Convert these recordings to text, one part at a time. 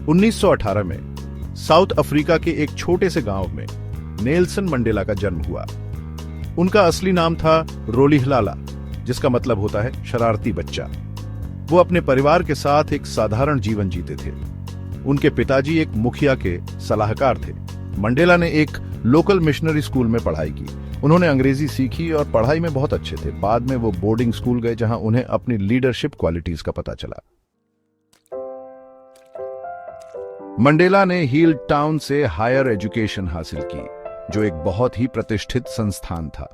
1918 में south Africa के एक छोटे से गांव में नेल्सन मंडेला का जन्म हुआ। उनका असली नाम था रोलिहलाला, जिसका मतलब होता है शरारती बच्चा। वो अपने परिवार के साथ एक साधारण जीवन जीते थे। उनके पिताजी एक मुखिया के सलाहकार थे। मंडेला ने एक लोकल मिशनरी स्कूल में पढ़ाई की। उन्होंने अंग्रेजी सीखी और पढ़ाई में बहुत अच्छे थे। बाद में वो बोर्डिंग स्कूल गए, जहां उन्हें अपनी लीडरशिप क्वालिटीज का पता चला। मंडेला ने हील टाउन से हायर एजुकेशन हासिल की, जो एक बहुत ही प्रतिष्ठित संस्थान था।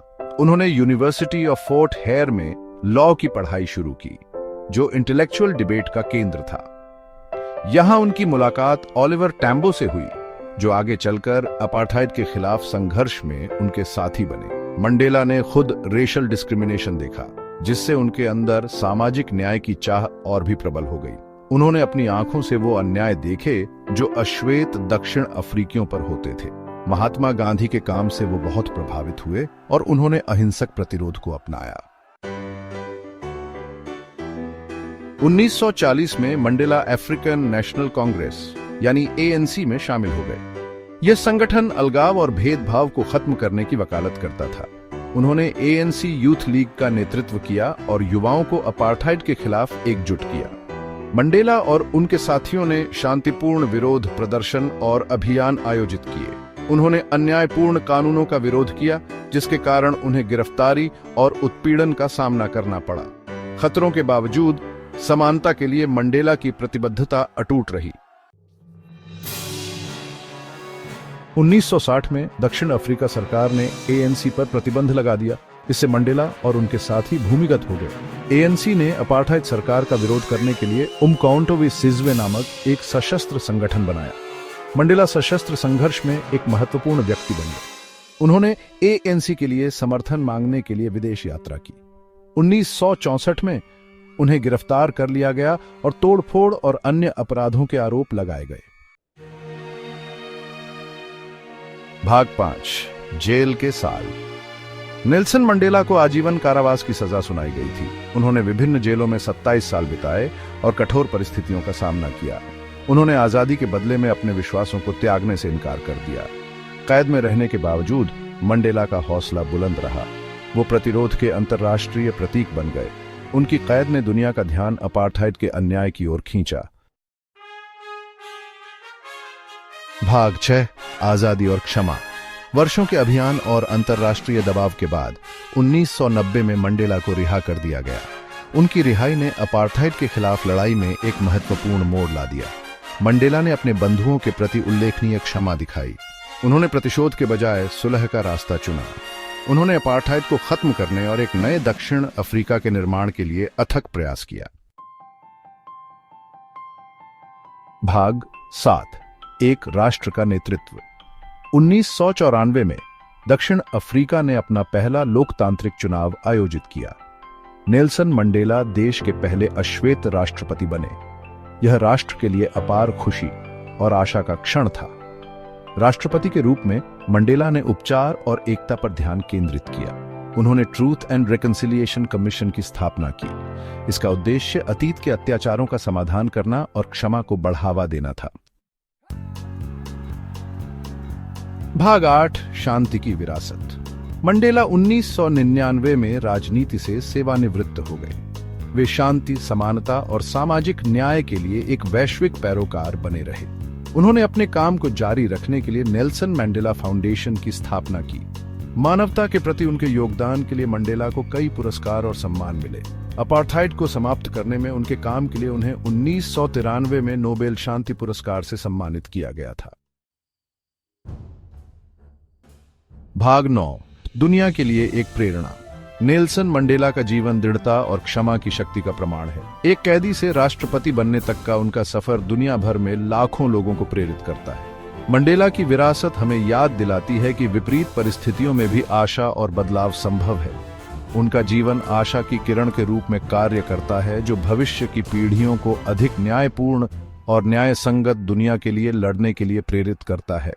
उन्होंने यूनिवर्सिटी ऑफ फोर्ट हेयर में लॉ की पढ़ाई शुरू की, जो इंटेलेक्चुअल डिबेट का केंद्र था। यहां उनकी मुलाकात ओलिवर टैम्बो से हुई, जो आगे चलकर अपार्थाइड के खिलाफ संघर्ष में उनके साथी बने। मंडेला ने खुद रेशियल डिस्क्रिमिनेशन देखा, जिससे उनके अंदर सामाजिक न्याय की चाह और भी प्रबल हो गई। उन्होंने अपनी आंखों से वो अन्याय देखे जो अश्वेत दक्षिण अफ्रीकियों पर होते थे। महात्मा गांधी के काम से वो बहुत प्रभावित हुए और उन्होंने अहिंसक प्रतिरोध को अपनाया। 1940 में मंडेला अफ्रीकन नेशनल कांग्रेस यानी ANC में शामिल हो गए। यह संगठन अलगाव और भेदभाव को खत्म करने की वकालत करता था। उन्होंने ANC यूथ लीग का नेतृत्व किया और युवाओं को अपार्थाइड के खिलाफ एकजुट किया। मंडेला और उनके साथियों ने शांतिपूर्ण विरोध प्रदर्शन और अभियान आयोजित किए। उन्होंने अन्यायपूर्ण कानूनों का विरोध किया, जिसके कारण उन्हें गिरफ्तारी और उत्पीड़न का सामना करना पड़ा। खतरों के बावजूद समानता के लिए मंडेला की प्रतिबद्धता अटूट रही। 1960 में दक्षिण अफ्रीका सरकार ने ANC पर प्रतिबंध लगा दिया। इससे मंडेला और उनके साथी भूमिगत हो गए। ANC ने अपार्थाइड सरकार का विरोध करने के लिए उमकाउंटो वी सिज़वे नामक एक सशस्त्र संगठन बनाया। मंडेला सशस्त्र संघर्ष में एक महत्वपूर्ण व्यक्ति बन गए। उन्होंने ANC के लिए समर्थन मांगने के लिए विदेश यात्रा की। 1964 में उन्हें गिरफ्तार कर लिया गया और तोड़फोड़ और अन्य अपराधों के आरोप लगाए गए। भाग 5, जेल के साल। नेल्सन मंडेला को आजीवन कारावास की सजा सुनाई गई थी। उन्होंने विभिन्न जेलों में 27 साल बिताए और कठोर परिस्थितियों का सामना किया। उन्होंने आजादी के बदले में अपने विश्वासों को त्यागने से इनकार कर दिया। कैद में रहने के बावजूद मंडेला का हौसला बुलंद रहा। वो प्रतिरोध के अंतर्राष्ट्रीय प्रतीक बन गए। उनकी कैद ने दुनिया का ध्यान अपार्थाइड के अन्याय की ओर खींचा। भाग 6, आजादी और क्षमा। वर्षों के अभियान और अंतर्राष्ट्रीय दबाव के बाद 1990 में मंडेला को रिहा कर दिया गया। उनकी रिहाई ने अपार्थाइड के खिलाफ लड़ाई में एक महत्वपूर्ण मोड़ ला दिया। मंडेला ने अपने बंधुओं के प्रति उल्लेखनीय क्षमा दिखाई। उन्होंने प्रतिशोध के बजाय सुलह का रास्ता चुना। उन्होंने अपार्थाइड को खत्म करने और एक नए दक्षिण अफ्रीका के निर्माण के लिए अथक प्रयास किया। भाग 7, एक राष्ट्र का नेतृत्व। 1994 में दक्षिण अफ्रीका ने अपना पहला लोकतांत्रिक चुनाव आयोजित किया। नेल्सन मंडेला देश के पहले अश्वेत राष्ट्रपति बने। यह राष्ट्र के लिए अपार खुशी और आशा का क्षण था। राष्ट्रपति के रूप में मंडेला ने उपचार और एकता पर ध्यान केंद्रित किया। उन्होंने ट्रूथ एंड रिकंसिलिएशन कमीशन की स्थापना की। इसका उद्देश्य अतीत के अत्याचारों का समाधान करना और क्षमा को बढ़ावा देना था। भाग 8, शांति की विरासत। मंडेला 1999 में राजनीति से सेवानिवृत्त हो गए। वे शांति, समानता और सामाजिक न्याय के लिए एक वैश्विक पैरोकार बने रहे। उन्होंने अपने काम को जारी रखने के लिए नेल्सन मंडेला फाउंडेशन की स्थापना की। मानवता के प्रति उनके योगदान के लिए मंडेला को कई पुरस्कार और सम्मान मिले। अपार्थाइड को समाप्त करने में उनके काम के लिए उन्हें 1993 में नोबेल शांति पुरस्कार से सम्मानित किया गया था। भाग 9, दुनिया के लिए एक प्रेरणा। नेल्सन मंडेला का जीवन दृढ़ता और क्षमा की शक्ति का प्रमाण है। एक कैदी से राष्ट्रपति बनने तक का उनका सफर दुनिया भर में लाखों लोगों को प्रेरित करता है। मंडेला की विरासत हमें याद दिलाती है कि विपरीत परिस्थितियों में भी आशा और बदलाव संभव है। उनका जीवन आशा की किरण के रूप में कार्य करता है, जो भविष्य की पीढ़ियों को अधिक न्यायपूर्ण और न्याय संगत दुनिया के लिए लड़ने के लिए प्रेरित करता है।